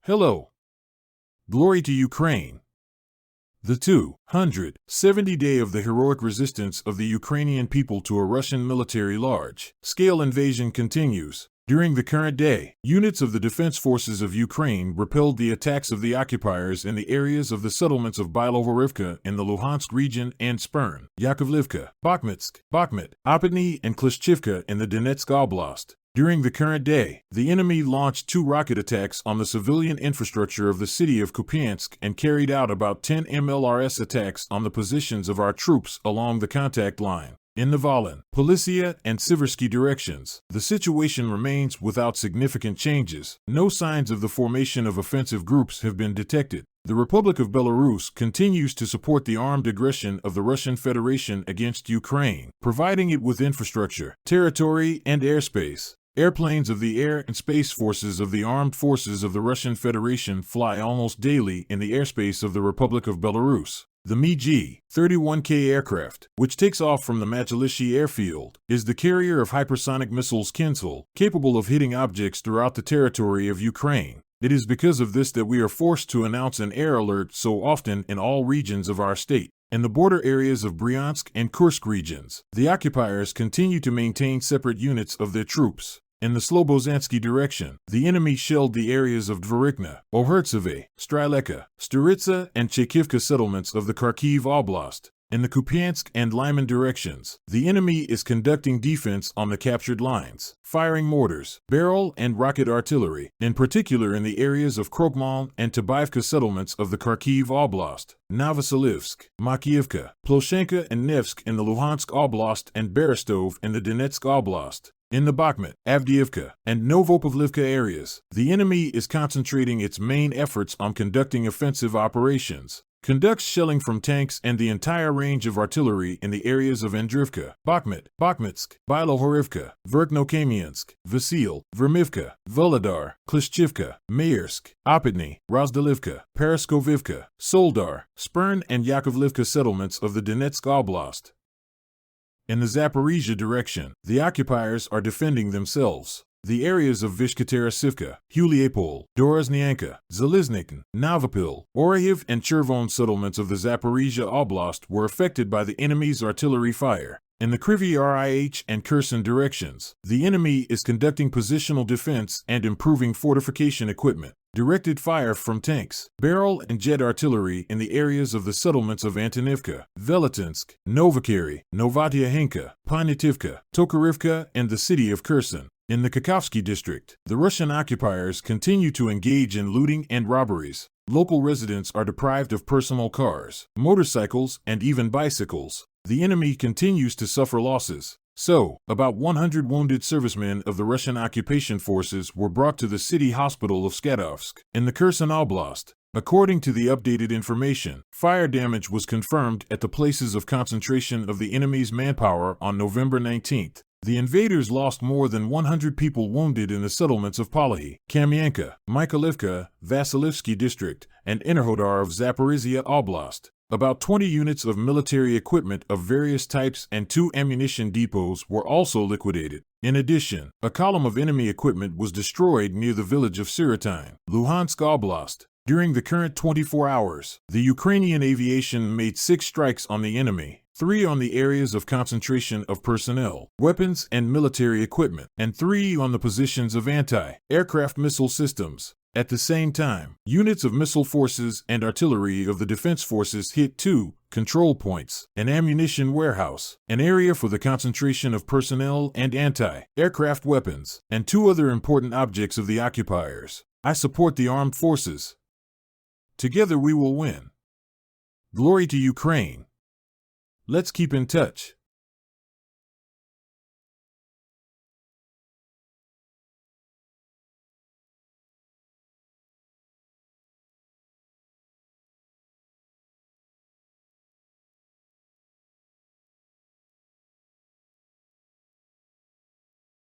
Hello. Glory to Ukraine. The 270th day of the heroic resistance of the Ukrainian people to a Russian military large-scale invasion continues. During the current day, units of the defense forces of Ukraine repelled the attacks of the occupiers in the areas of the settlements of Bilohorivka in the Luhansk region and Spirne, Yakovlivka, Bakhmutske, Bakhmut, Opytne and Klishchiivka in the Donetsk oblast. During the current day, the enemy launched 2 rocket attacks on the civilian infrastructure of the city of Kupyansk and carried out about 10 MLRS attacks on the positions of our troops along the contact line. In the Volyn, Policia, and Siversky directions, the situation remains without significant changes. No signs of the formation of offensive groups have been detected. The Republic of Belarus continues to support the armed aggression of the Russian Federation against Ukraine, providing it with infrastructure, territory, and airspace. Airplanes of the Air and Space Forces of the Armed Forces of the Russian Federation fly almost daily in the airspace of the Republic of Belarus. The MiG-31K aircraft, which takes off from the Majalishi airfield, is the carrier of hypersonic missiles Kinzhal, capable of hitting objects throughout the territory of Ukraine. It is because of this that we are forced to announce an air alert so often in all regions of our state. In the border areas of Bryansk and Kursk regions, the occupiers continue to maintain separate units of their troops. In the Slobozansky direction, the enemy shelled the areas of Dvorikna, Ohertseve, Strileka, Staritsa, and Chekivka settlements of the Kharkiv Oblast. In the Kupyansk and Lyman directions, the enemy is conducting defense on the captured lines, firing mortars, barrel, and rocket artillery, in particular in the areas of Krokmal and Tabaivka settlements of the Kharkiv Oblast, Novoselivsk, Makiivka, Ploshenka, and Nevsk in the Luhansk Oblast, and Berestov in the Donetsk Oblast. In the Bakhmut, Avdiivka, and Novopavlivka areas, the enemy is concentrating its main efforts on conducting offensive operations. Conducts shelling from tanks and the entire range of artillery in the areas of Andrivka, Bakhmut, Bakhmutske, Bilohorivka, Verkhnokamiansk, Vasil, Vermivka, Volodar, Klishchiivka, Maersk, Opytne, Rozdalivka, Paraskovivka, Soldar, Spirne, and Yakovlivka settlements of the Donetsk Oblast. In the Zaporizhia direction, the occupiers are defending themselves. The areas of Vyshkatarasivka, Huliapol, Dorozhnyanka, Zeliznikn, Novopil, Oraiv, and Chervon settlements of the Zaporizhia Oblast were affected by the enemy's artillery fire. In the Kryvyi Rih and Kherson directions, the enemy is conducting positional defense and improving fortification equipment. Directed fire from tanks, barrel, and jet artillery in the areas of the settlements of Antonivka, Velitinsk, Novokary, Novotyakhinka, Ponitivka, Tokarivka, and the city of Kherson. In the Kakhovsky district, the Russian occupiers continue to engage in looting and robberies. Local residents are deprived of personal cars, motorcycles, and even bicycles. The enemy continues to suffer losses. So, about 100 wounded servicemen of the Russian occupation forces were brought to the city hospital of Skadovsk, in the Kherson Oblast. According to the updated information, fire damage was confirmed at the places of concentration of the enemy's manpower on November 19th. The invaders lost more than 100 people wounded in the settlements of Palahi, Kamyanka, Mykolivka, Vasilivsky district, and Enerhodar of Zaporizhia Oblast. About 20 units of military equipment of various types and 2 ammunition depots were also liquidated. In addition, a column of enemy equipment was destroyed near the village of Sirotine, Luhansk Oblast. During the current 24 hours, the Ukrainian aviation made 6 strikes on the enemy, 3 on the areas of concentration of personnel, weapons, and military equipment, and 3 on the positions of anti-aircraft missile systems. At the same time, units of missile forces and artillery of the defense forces hit 2 control points, an ammunition warehouse, an area for the concentration of personnel and anti-aircraft weapons, and 2 other important objects of the occupiers. I support the armed forces. Together we will win. Glory to Ukraine. Let's keep in touch.